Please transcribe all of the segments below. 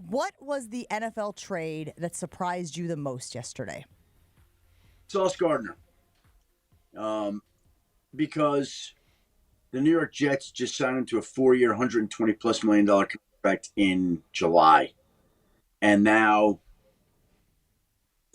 What was the NFL trade that surprised you the most yesterday? Sauce Gardner. Because the New York Jets just signed him to a 4-year, $120+ million contract in July. And now,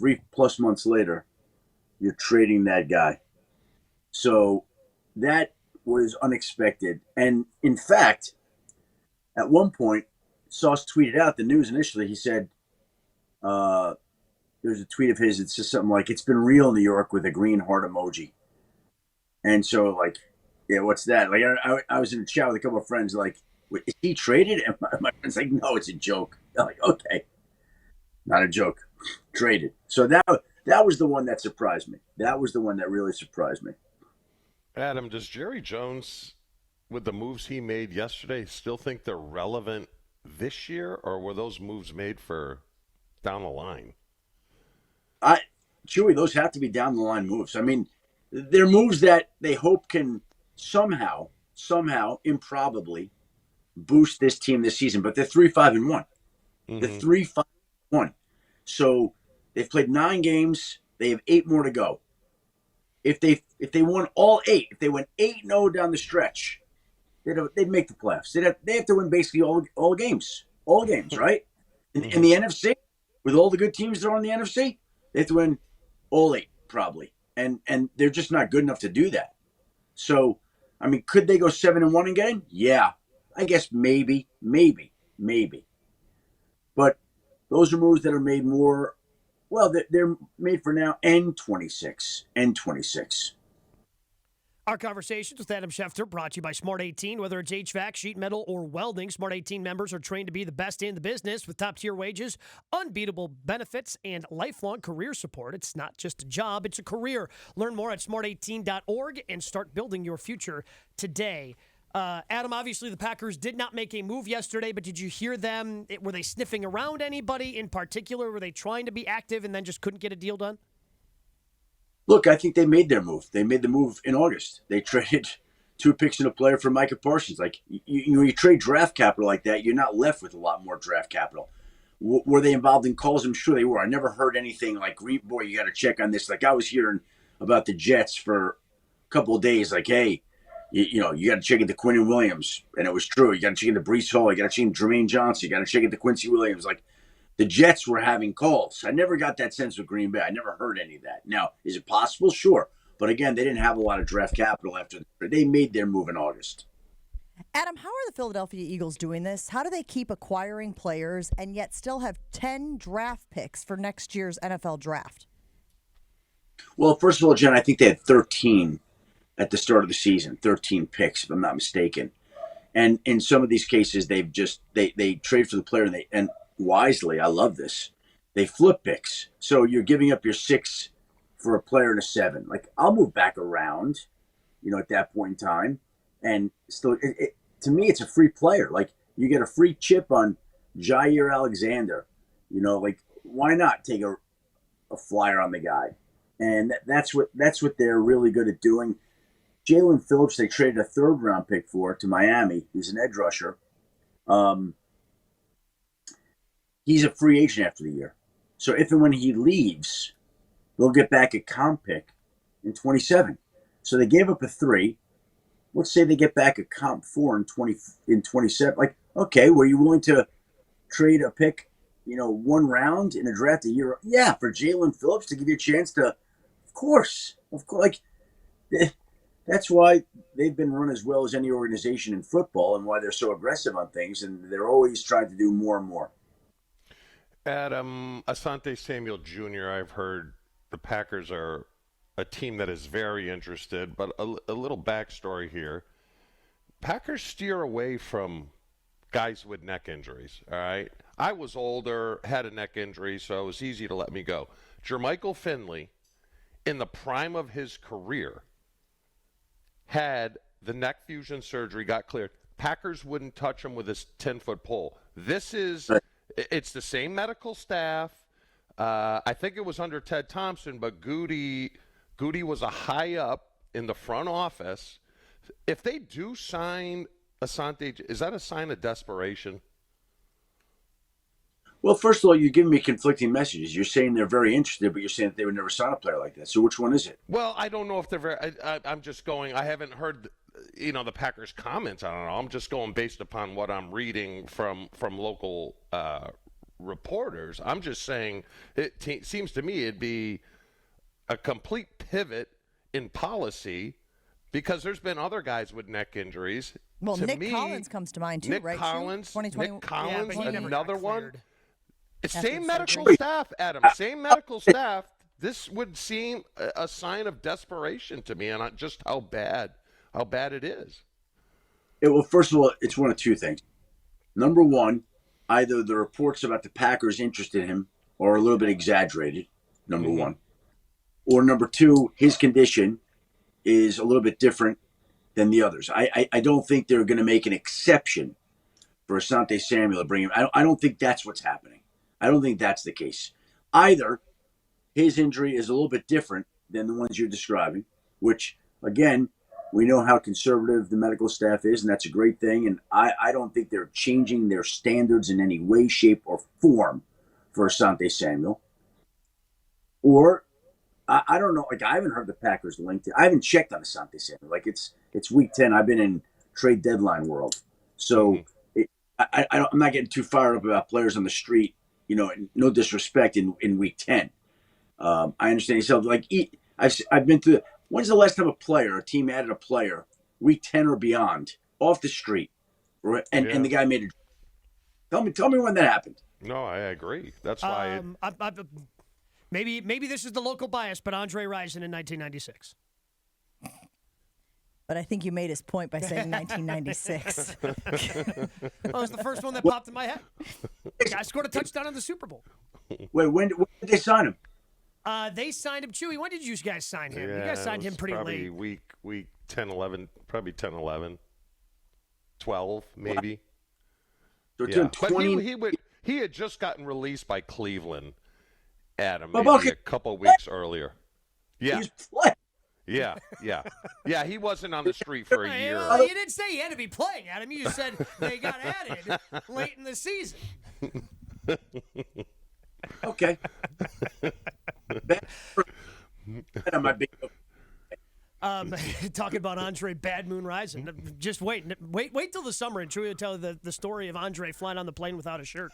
3+ months later, you're trading that guy. So that was unexpected. And in fact, at one point, Sauce tweeted out the news initially. He said, there's a tweet of his. It's just something like, "It's been real, New York," with a green heart emoji. And so, like, yeah, what's that? Like, I was in a chat with a couple of friends, like, "Wait, is he traded?" And my friend's like, "No, it's a joke." I'm like, okay, not a joke, traded. So that was the one that surprised me. That was the one that really surprised me. Adam, does Jerry Jones, with the moves he made yesterday, still think they're relevant this year, or were those moves made for down the line? Chewy, those have to be down the line moves. I mean, they're moves that they hope can somehow, improbably boost this team this season. But they're 3-5-1. Mm-hmm. They're 3-5-1. So they've played 9 games. They have 8 more to go. If they won all 8, if they went 8-0 down the stretch, they'd make the playoffs. They have to win basically all games, right? In the NFC, with all the good teams that are in the NFC, they have to win all 8 probably, and they're just not good enough to do that. So, I mean, could they go 7-1 and get in? Yeah, I guess maybe. But those are moves that are made more. Well, they're made for now. N26. Our conversations with Adam Schefter brought to you by Smart 18. Whether it's HVAC, sheet metal, or welding, Smart 18 members are trained to be the best in the business with top-tier wages, unbeatable benefits, and lifelong career support. It's not just a job, it's a career. Learn more at smart18.org and start building your future today. Adam, obviously the Packers did not make a move yesterday, but did you hear them? Were they sniffing around anybody in particular? Were they trying to be active and then just couldn't get a deal done? Look, I think they made their move. They made the move in August. They traded 2 picks and a player for Micah Parsons. Like, you trade draft capital like that, you're not left with a lot more draft capital. Were they involved in calls? I'm sure they were. I never heard anything like, boy, you got to check on this. Like, I was hearing about the Jets for a couple of days, like, hey, you got to check into Quinnen Williams. And it was true. You got to check into Breece Hall. You got to check into Jermaine Johnson. You got to check into Quincy Williams. Like, the Jets were having calls. I never got that sense with Green Bay. I never heard any of that. Now, is it possible? Sure. But again, they didn't have a lot of draft capital after they made their move in August. Adam, how are the Philadelphia Eagles doing this? How do they keep acquiring players and yet still have 10 draft picks for next year's NFL draft? Well, first of all, Jen, I think they had 13 at the start of the season, 13 picks, if I'm not mistaken. And in some of these cases, they've just they trade for the player and wisely, I love this, they flip picks. So you're giving up your 6 for a player and a 7. Like, I'll move back around, at that point in time. And still, to me, it's a free player. Like, you get a free chip on Jair Alexander. Like, why not take a flyer on the guy? And that's what they're really good at doing. Jalen Phillips, they traded a 3rd-round pick for to Miami. He's an edge rusher. He's a free agent after the year. So if and when he leaves, they'll get back a comp pick in 27. So they gave up a 3. Let's say they get back a comp 4 in 27. Like, okay, were you willing to trade a pick, 1 round in a draft a year? Yeah, for Jalen Phillips to give you a chance to, of course. Like, that's why they've been run as well as any organization in football and why they're so aggressive on things. And they're always trying to do more and more. Adam, Asante Samuel Jr., I've heard the Packers are a team that is very interested, but a little backstory here. Packers steer away from guys with neck injuries, all right? I was older, had a neck injury, so it was easy to let me go. Jermichael Finley, in the prime of his career, had the neck fusion surgery, got cleared. Packers wouldn't touch him with his 10-foot pole. It's the same medical staff. I think it was under Ted Thompson, but Goody was a high up in the front office. If they do sign Asante, is that a sign of desperation? Well, first of all, you're giving me conflicting messages. You're saying they're very interested, but you're saying that they would never sign a player like that. So which one is it? Well, I don't know if they're very. I'm just going. I haven't heard, the Packers' comments. I don't know. I'm just going based upon what I'm reading from local reporters. I'm just saying it seems to me it'd be a complete pivot in policy because there's been other guys with neck injuries. Well, To Nick me, Collins comes to mind too, Nick right? Collins, 2020. Nick Collins, but he never another got one. cleared. Same medical surgery. staff, Adam. Same medical staff. This would seem a sign of desperation to me, and just how bad it is. Well, first of all, it's one of two things. Number one, either the reports about the Packers' interest in him are a little bit exaggerated, number one. Or number two, his condition is a little bit different than the others. I don't think they're going to make an exception for Asante Samuel to bring him. I don't think that's what's happening. I don't think that's the case. Either his injury is a little bit different than the ones you're describing, which, again, we know how conservative the medical staff is, and that's a great thing. And I don't think they're changing their standards in any way, shape, or form for Asante Samuel. Or, I don't know, I haven't heard the Packers linked. I haven't checked on Asante Samuel. It's week 10. I've been in trade deadline world. So I'm not getting too fired up about players on the street, no disrespect in week 10. I understand yourself. I've been through. When's the last time a team added a player, week 10 or beyond, off the street, and the guy made it? Tell me when that happened. No, I agree. That's why. Maybe this is the local bias, but Andre Rison in 1996. But I think you made his point by saying 1996. That was the first one that popped in my head. The guy scored a touchdown in the Super Bowl. Wait, when did they sign him? They signed him. Chewy, when did you guys sign him? Yeah, you guys signed him pretty probably late. Week 10, 11, probably 10, 11, 12, maybe. So Yeah. 20. But he had just gotten released by Cleveland, Adam, But maybe okay. a couple weeks earlier. Yeah, He's playing. yeah. He wasn't on the street for a year. Well, you didn't say he had to be playing, Adam. You just said they got added late in the season. Okay. That might be. Talking about Andre Bad Moon Rising. Just wait till the summer, and Chewy will tell you the story of Andre flying on the plane without a shirt.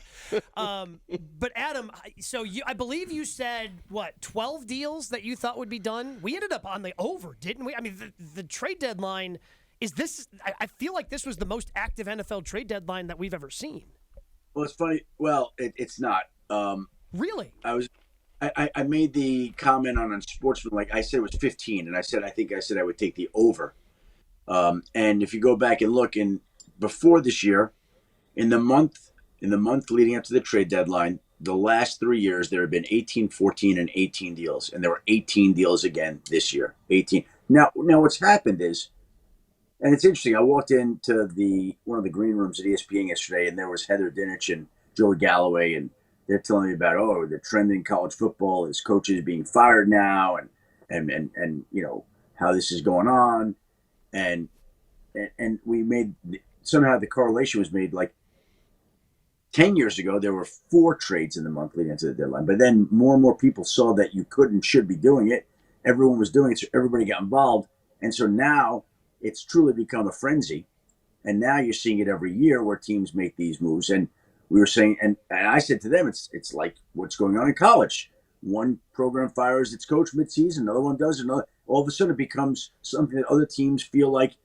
But Adam, so I believe you said 12 deals that you thought would be done. We ended up on the over, didn't we? I mean, the trade deadline is this. I feel like this was the most active NFL trade deadline that we've ever seen. Well, it's funny. Well, it's not. Really? I made the comment on Sportsman, like I said it was 15, and I said I would take the over. And if you go back and look, before this year, in the month leading up to the trade deadline, the last 3 years there have been 18, 14, and 18 deals, and there were 18 deals again this year. 18. Now what's happened is, and it's interesting. I walked into one of the green rooms at ESPN yesterday, and there was Heather Dinich and Joey Galloway, and they're telling me about the trend in college football is coaches being fired now, and how this is going on, and we made somehow the correlation was made like 10 years ago there were 4 trades in the month leading into the deadline, but then more and more people saw that you could and should be doing it. Everyone was doing it, so everybody got involved, and so now it's truly become a frenzy, and now you're seeing it every year where teams make these moves. And we were saying, and I said to them, it's like what's going on in college. One program fires its coach midseason, another one does, another. All of a sudden, it becomes something that other teams feel like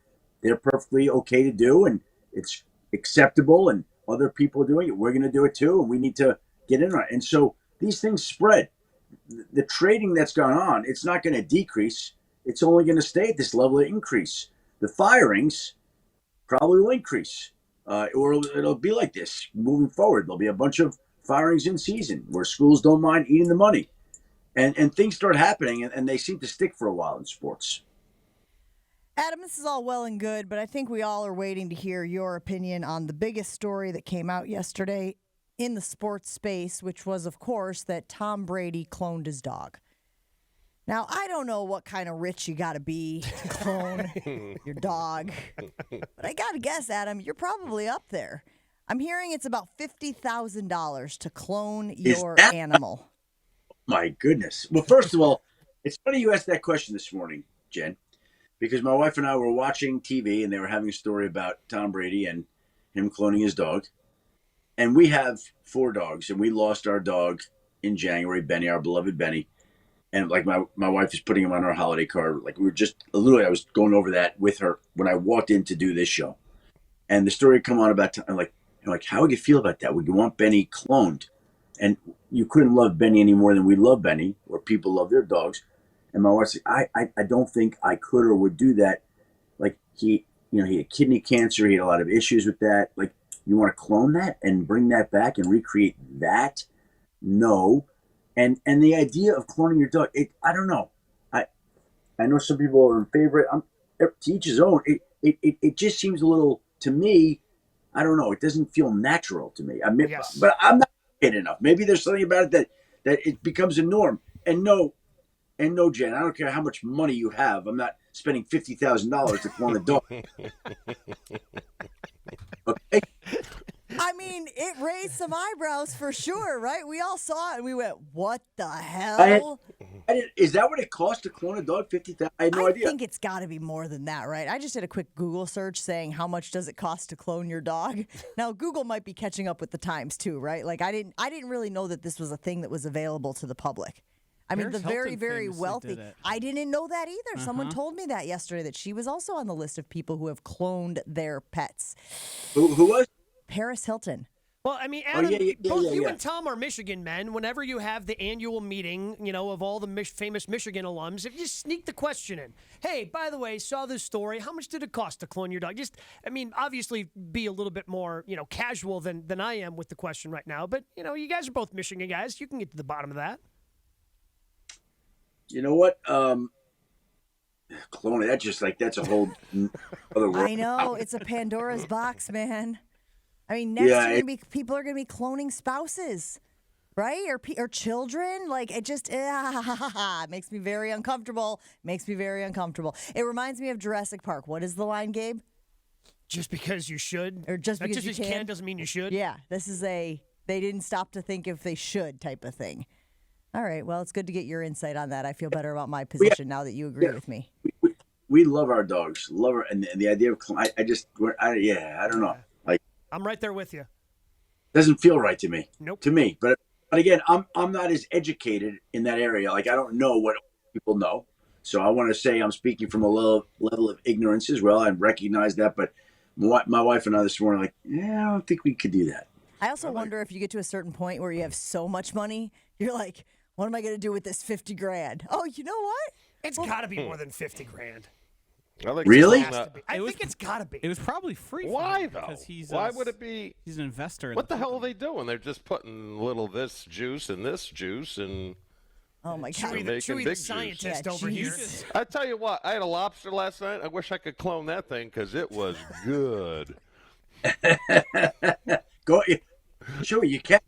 they're perfectly okay to do, and it's acceptable, and other people are doing it. We're going to do it too, and we need to get in on it. And so these things spread. The trading that's gone on, it's not going to decrease. It's only going to stay at this level of increase. The firings probably will increase. Or it'll be like this moving forward. There'll be a bunch of firings in season where schools don't mind eating the money. And things start happening, and they seem to stick for a while in sports. Adam, this is all well and good, but I think we all are waiting to hear your opinion on the biggest story that came out yesterday in the sports space, which was, of course, that Tom Brady cloned his dog. Now, I don't know what kind of rich you got to be to clone your dog, but I got to guess, Adam, you're probably up there. I'm hearing it's about $50,000 to clone Is your that- animal. My goodness. Well, first of all, it's funny you asked that question this morning, Jen, because my wife and I were watching TV and they were having a story about Tom Brady and him cloning his dog. And we have 4 dogs, and we lost our dog in January, Benny, our beloved Benny. And like my wife is putting him on our holiday card. Like we were just literally, I was going over that with her when I walked in to do this show. And the story come on about, I'm like, how would you feel about that? Would you want Benny cloned? And you couldn't love Benny any more than we love Benny, or people love their dogs. And my wife said, I don't think I could or would do that. Like he had kidney cancer. He had a lot of issues with that. Like, you want to clone that and bring that back and recreate that? No. And the idea of cloning your dog, I don't know. I know some people are in favor. To each his own. It just seems a little, to me, I don't know. It doesn't feel natural to me. Yes. But I'm not educated enough. Maybe there's something about it that it becomes a norm. And no, Jen, I don't care how much money you have. I'm not spending $50,000 to clone a dog. Okay. I mean, it raised some eyebrows for sure, right? We all saw it and we went, what the hell? Is that what it costs to clone a dog? $50,000? I had no idea. I think it's got to be more than that, right? I just did a quick Google search saying how much does it cost to clone your dog. Now, Google might be catching up with the times too, right? Like I didn't really know that this was a thing that was available to the public. I mean, Paris the very, Hilton very famously wealthy. did it. I didn't know that either. Someone told me that yesterday, that she was also on the list of people who have cloned their pets. Who was? Paris Hilton. Well, I mean, Adam, yeah, both you yeah. and Tom are Michigan men. Whenever you have the annual meeting, of all the famous Michigan alums, if you just sneak the question in, hey, by the way, saw this story. How much did it cost to clone your dog? Obviously be a little bit more, casual than I am with the question right now. But, you guys are both Michigan guys. You can get to the bottom of that. You know what? Cloning, that's a whole other world. I know. It's a Pandora's box, man. I mean, next year people are going to be cloning spouses, right? Or children. Like, it just it makes me very uncomfortable. It reminds me of Jurassic Park. What is the line, Gabe? Just because you should. Or just because you can doesn't mean you should. Yeah, this is they didn't stop to think if they should type of thing. All right, well, it's good to get your insight on that. I feel better about my position now that you agree with me. We love our dogs, and the idea of I don't know. Like, I'm right there with you. Doesn't feel right to me. Nope. To me, but again, I'm not as educated in that area. Like, I don't know what people know, so I want to say I'm speaking from a level of ignorance as well. I recognize that, but my wife and I this morning, I don't think we could do that. I also wonder if you get to a certain point where you have so much money, you're like, what am I going to do with this $50,000? Oh, you know what? It's got to be more than $50,000. Really? I think it's got to be. It was probably free. Why, for him though? Because he's Why would it be? He's an investor. What the hell are they doing? They're just putting little this juice and this juice and. Oh, my God. Chewy the scientist over here. I tell you what, I had a lobster last night. I wish I could clone that thing because it was good. Go, sure you can.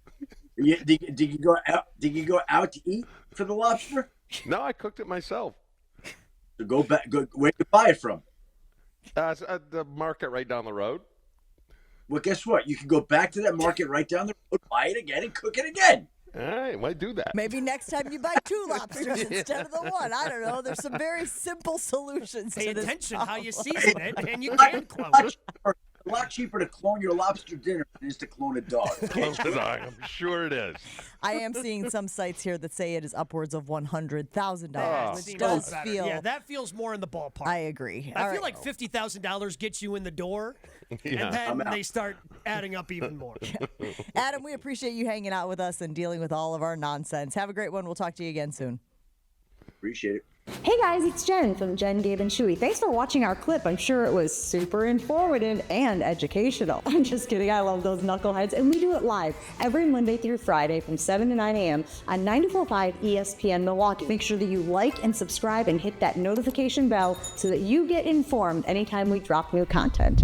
Did you go out? Did you go out to eat for the lobster? No, I cooked it myself. So go back. Where you buy it from? At the market right down the road. Well, guess what? You can go back to that market right down the road, buy it again, and cook it again. All right, might do that. Maybe next time you buy 2 lobsters instead of the one. I don't know. There's some very simple solutions Pay to this attention problem. how you season it, and you can clone it. A lot cheaper to clone your lobster dinner than it is to clone a dog. Clone the dog. I'm sure it is. I am seeing some sites here that say it is upwards of $100,000, which Seems does better. feel. Yeah, that feels more in the ballpark. I agree. I All feel right. like $50,000 gets you in the door, Yeah. and then they start adding up even more. Adam, we appreciate you hanging out with us and dealing with all of our nonsense. Have a great one. We'll talk to you again soon. Appreciate it. Hey guys, it's Jen from Jen, Gabe, and Chewy. Thanks for watching our clip. I'm sure it was super informative and educational. I'm just kidding. I love those knuckleheads. And we do it live every Monday through Friday from 7 to 9 a.m. on 94.5 ESPN Milwaukee. Make sure that you like and subscribe and hit that notification bell so that you get informed anytime we drop new content.